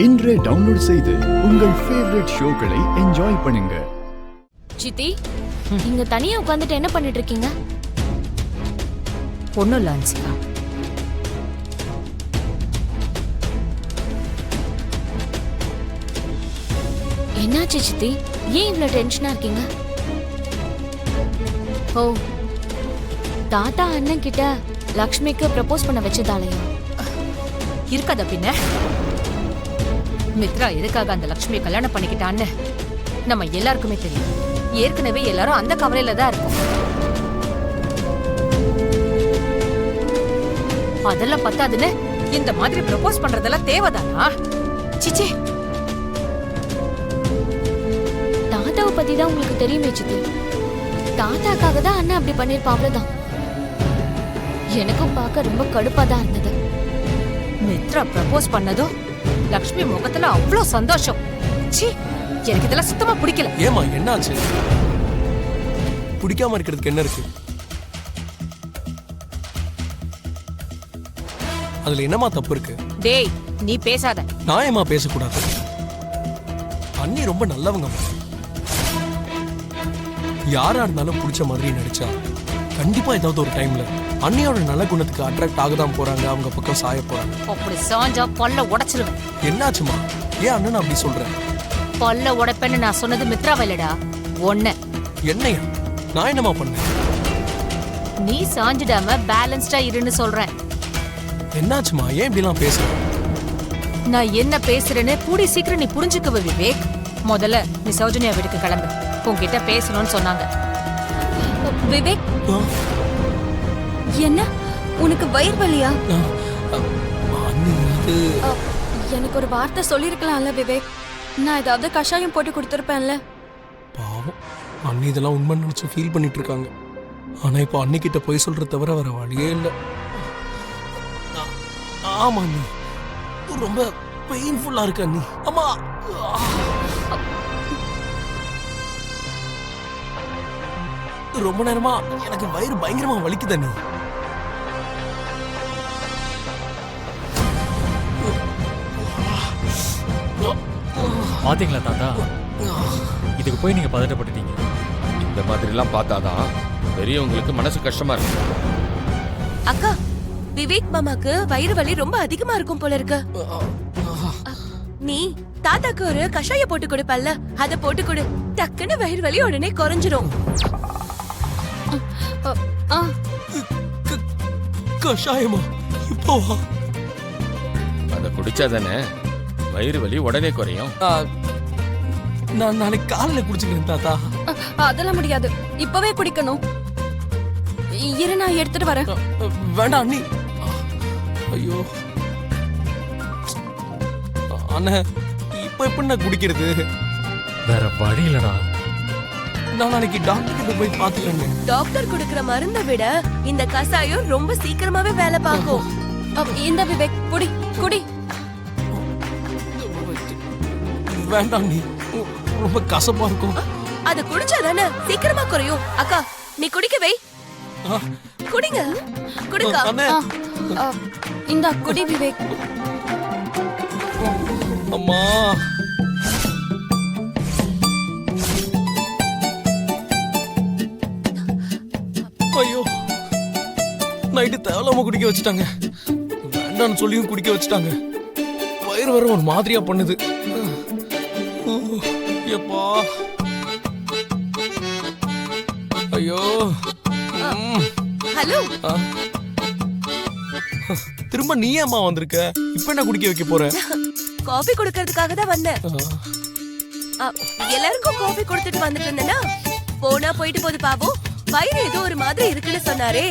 இன்றே டவுன்லோட் செய்து உங்கள் ஃபேவரட் ஷோக்களை என்ஜாய் பண்ணுங்க. சித்தி, நீங்க தனியா உட்கார்ந்துட்டு என்ன பண்ணிட்டு இருக்கீங்க? ஒண்ணும் இல்ல அன்சிகா. என்னாச்சு சித்தி? ஏன் இவ்வளவு டென்ஷனா இருக்கீங்க? ஓ, தாத்தா அண்ணன் கிட்ட லக்ஷ்மிக்கு ப்ரப்போஸ் பண்ண வச்சதாலயா? இருக்காத பின்ன. மித்ரா எதுக்காக அந்த லக்ஷ்மியை கல்யாணம் பண்ணிக்கிட்டான்னு நம்ம எல்லாருக்குமே தெரியும். ஏற்கனவே எல்லாரும் அந்த கவலையில தான் இருக்கும். அதெல்லாம் பத்தாதுன்னு இந்த மாதிரி ப்ரப்போஸ் பண்றதெல்லாம் தேவைதானா? சிச்சி, தாத்தாவை பத்தி தான் உங்களுக்கு தெரியுமே சித்தி. தாத்தாக்காக தான் அண்ணன் அப்படி பண்ணிருப்பா, அவ்வளவுதான். எனக்கும் பார்க்க ரொம்ப கடுப்பா தான் இருந்தது. மித்ரா ப்ரப்போஸ் பண்ணதும் லக்ஷ்மி முகத்துல அவ்வளோ சந்தோஷம். சி, எனக்கு இதெல்லாம் சுத்தமா பிடிக்கல. ஏமா என்னாச்சு? பிடிக்காம இருக்கிறதுக்கு என்ன இருக்கு? அதுல என்னமா தப்பு இருக்கு? டேய், நீ பேசாத. நான் ஏமா பேசக்கூடாது? அண்ணி ரொம்ப நல்லவங்க. யாரா இருந்தாலும் பிடிச்ச மாதிரி நடிச்சா கண்டிப்பா ஏதாவது ஒரு டைம்ல அண்ணியோட நல்ல குணத்துக்கு அட்ராக்ட் ஆகதான் போறாங்க, அவங்க பக்கம் சாய போறாங்க. அப்படி சாஞ்சா பல்ல உடைச்சிருவேன். என்னாச்சுமா? ஏன் அண்ணன் அப்படி சொல்றேன்? பல்ல உடைப்பேன்னு நான் சொன்னது மித்ராவை இல்லடா, ஒன்ன. என்னையா? நான் என்னமா பண்ணேன்? நீ சாஞ்சிடாம பேலன்ஸ்டா இருன்னு சொல்றேன். என்னாச்சுமா? ஏன் இப்படிலாம் பேசுற? நான் என்ன பேசுறேன்னு கூடி சீக்கிரம் நீ புரிஞ்சுக்குவ விவேக். முதல்ல நீ சௌஜன்யா வீட்டுக்கு கிளம்பு. உன்கிட்ட பேசணும்னு சொன்னாங்க. விவேக், என்ன உனக்கு வயிறு வலியா? எனக்கு ஒரு வார்த்தை சொல்லிருக்கலாம்ல விவேக். நான் ஏதாவது கஷாயம் போட்டு கொடுத்துருப்பேன்ல. பாவம், அண்ணி இதெல்லாம் உண்மை நினைச்சு ஃபீல் பண்ணிட்டு இருக்காங்க. ஆனா இப்போ அன்னிக்கிட்ட போய் சொல்ற தவிர வர வழியே இல்லை. ஆமா அண்ணி, ரொம்ப பெயின்ஃபுல்லா இருக்கு அண்ணி. அம்மா, ரொம்ப நேரமா எனக்கு வயிறு பயங்கரமா வலிக்குது அண்ணி. பாத்தீங்களா தாத்தா, இதுக்கு போய் நீங்க பதட்டப்பட்டுட்டீங்க. இந்த மாதிரி எல்லாம் பார்த்தாதான் பெரியவங்களுக்கு மனசு கஷ்டமா இருக்கு. அக்கா, விவேக் மாமாக்கு வயிறு வலி ரொம்ப அதிகமா இருக்கும் போல இருக்கு. நீ தாத்தாக்கு ஒரு கஷாய போட்டு கொடுப்பல்ல, அத போட்டு கொடு. டக்குன்னு வயிறு வலி உடனே குறைஞ்சிரும். கஷாயமா? இப்போவா? அதை குடிச்சாதானே வயிறு வலி உடனே குறையும். நான் நாளைக்கு காலையில குடிச்சுக்கிறேன் தாத்தா. அதெல்லாம் முடியாது, இப்பவே குடிக்கணும். இரு, நான் எடுத்துட்டு வரேன். வேண்டாம் அண்ணி. ஐயோ அண்ணா, இப்ப எப்படி நான் குடிக்கிறது? வேற வழி இல்லடா. நான் நாளைக்கு டாக்டர் கிட்ட போய் பாத்துக்கிறேன். டாக்டர் கொடுக்கிற மருந்தை விட இந்த கஷாயம் ரொம்ப சீக்கிரமாவே வேலை பார்க்கும். இந்த விவேக், குடி குடி. வேண்டாம் நீ, ரொம்ப கசப்பா இருக்கும். அத குடிச்சாதானே சீக்கிரமா குறையும். அக்கா, நீ குடிக்க வை. குடிங்க, குடிக்கா. இந்த குடி விவேக். அம்மா, ஐயோ, நைட்டு தேவலாம குடிக்க வச்சுட்டாங்க. வேண்டான்னு சொல்லியும் குடிக்க வச்சுட்டாங்க. வயிறு வர ஒரு மாதிரியா பண்ணுது. எப்பா, ஐயோ. ஹலோ, திரும்ப நீ ஏம்மா வந்திருக்க? இப்ப என்ன குடிக்க வைக்க போற? காபி குடுக்கிறதுக்காக தான் வந்தேன். எல்லாருக்கும் காபி கொடுத்துட்டு வந்துட்டு இருந்தேனா, போனா போயிட்டு போது பாவம், வயிறு ஏதோ ஒரு மாதிரி இருக்குன்னு சொன்னாரே,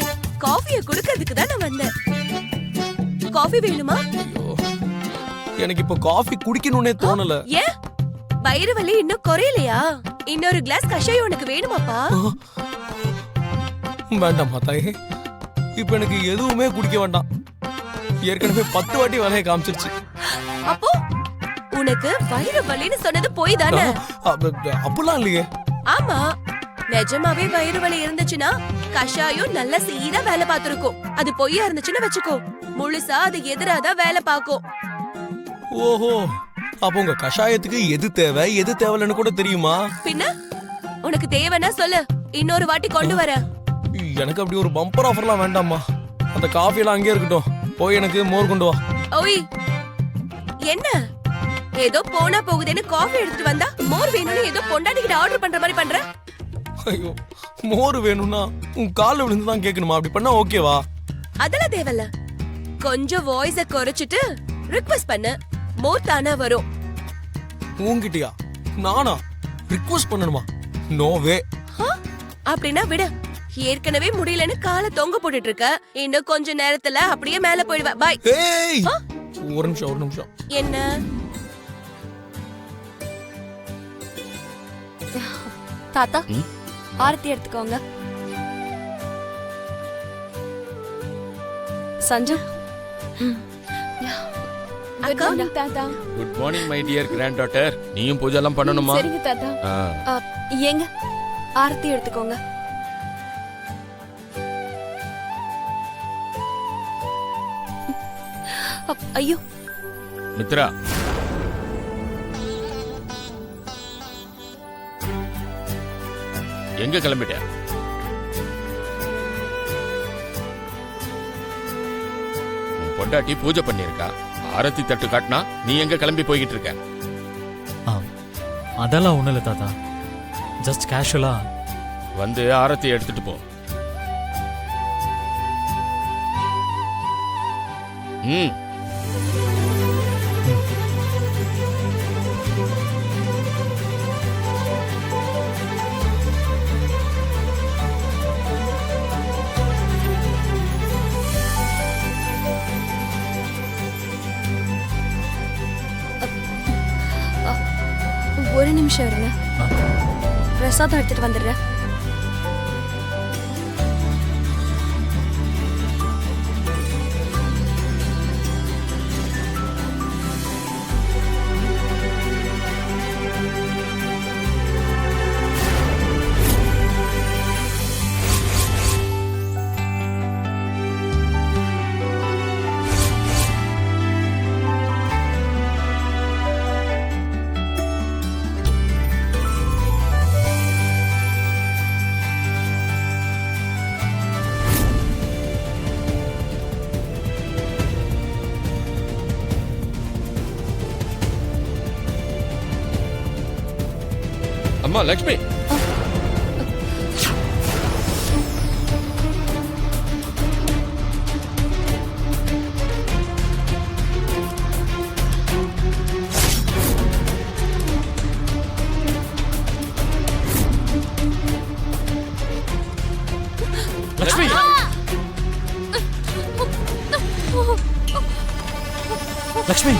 காஃபியை குடுக்கிறதுக்கு தான் நான் வந்தேன். காஃபி வேணுமா? எனக்கு இப்ப காஃபி குடிக்கணும்னே தோணல. ஏன்? வயிறு வலி இன்னும் குறையலையா? இன்னொரு கிளாஸ் கஷாயம் உனக்கு வேணுமாப்பா? வேண்டாம் தாயே, இப்ப எனக்கு எதுவுமே குடிக்க வேண்டாம். ஏற்கனவே 10 வாட்டி வேலையை காமிச்சிருச்சு. அப்போ உனக்கு வயிறு வலின்னு சொன்னது போய் தானே? அப்பெல்லாம் இல்லையே. ஆமா, நிஜமாவே வயிறு வலி இருந்துச்சுன்னா கஷாயம் நல்ல சீரா வேலை பார்த்திருக்கும். அது பொய்யா இருந்துச்சுன்னு வச்சுக்கோ, முழுசா அது எதிராதான் வேலை பார்க்கும். ஓஹோ, அப்போ உங்க கஷாயத்துக்கு எது தேவை எது தேவையில்லைன்னு கூட தெரியுமா? பின்ன உனக்கு தேவைன்னா சொல்லு, இன்னொரு வாட்டி கொண்டு வர. எனக்கு அப்படி ஒரு பம்பர் ஆஃபர்லாம் வேண்டாம்மா. அந்த காஃபி எல்லாம் அங்கேயே இருக்கட்டும். போய் எனக்கு மோர் கொண்டு வா. ஓய், என்ன ஏதோ போனா போகுதுன்னு காஃபி எடுத்துட்டு வந்தா மோர் வேணும்னு ஏதோ பொண்டாட்டிக்கிட்ட ஆர்டர் பண்ற மாதிரி பண்ற. ஐயோ, மோர் வேணும்னா உன் கால்ல விழுந்து தான் கேட்கணுமா? அப்படி பண்ணா ஓகேவா? அதெல்லாம் தேவையில்ல. கொஞ்சம் வாய்ஸ குறைச்சிட்டு ரிக்வெஸ்ட் பண்ணு, மோர் தானா வரும். உன்கிட்டயா? நானா ரிக்வெஸ்ட் பண்ணணுமா? No way. அப்படின்னா விடு. ஏற்கனவே முடியலன்னு காலை தொங்க போட்டுட்டு இருக்க. இன்னும் கொஞ்ச நேரத்துல அப்படியே மேல போயிடுவ. பாய். ஏய், ஒரு நிமிஷம். என்ன? தாத்தா ஆரத்தி எடுத்துக்கோங்க. சஞ்சு அக்கா, தாத்தா. Good morning my dear granddaughter. நீயும் பூஜை எல்லாம் பண்ணணுமா? சரிங்க தாத்தா. ஆ. ஏங்க ஆரத்தி எடுத்துக்கோங்க. ஐயோ மித்ரா, எங்க கிளம்பிட்ட? உன் பொண்டாட்டி பூஜை பண்ணிருக்கா. ஆரத்தி தட்டு காட்டினா நீ எங்க கிளம்பி போய்கிட்டு இருக்க? ஆ அதெல்லாம் ஒன்றும் இல்லை தாத்தா, ஜஸ்ட் கேஷுவலா. வந்து ஆரத்தி எடுத்துட்டு போ. ம். ஒரு நிமிஷம் இருங்க, பிரசாதம் எடுத்துட்டு வந்துடுறேன். அம்மா லக்ஷ்மி, லக்ஷ்மி, லக்ஷ்மி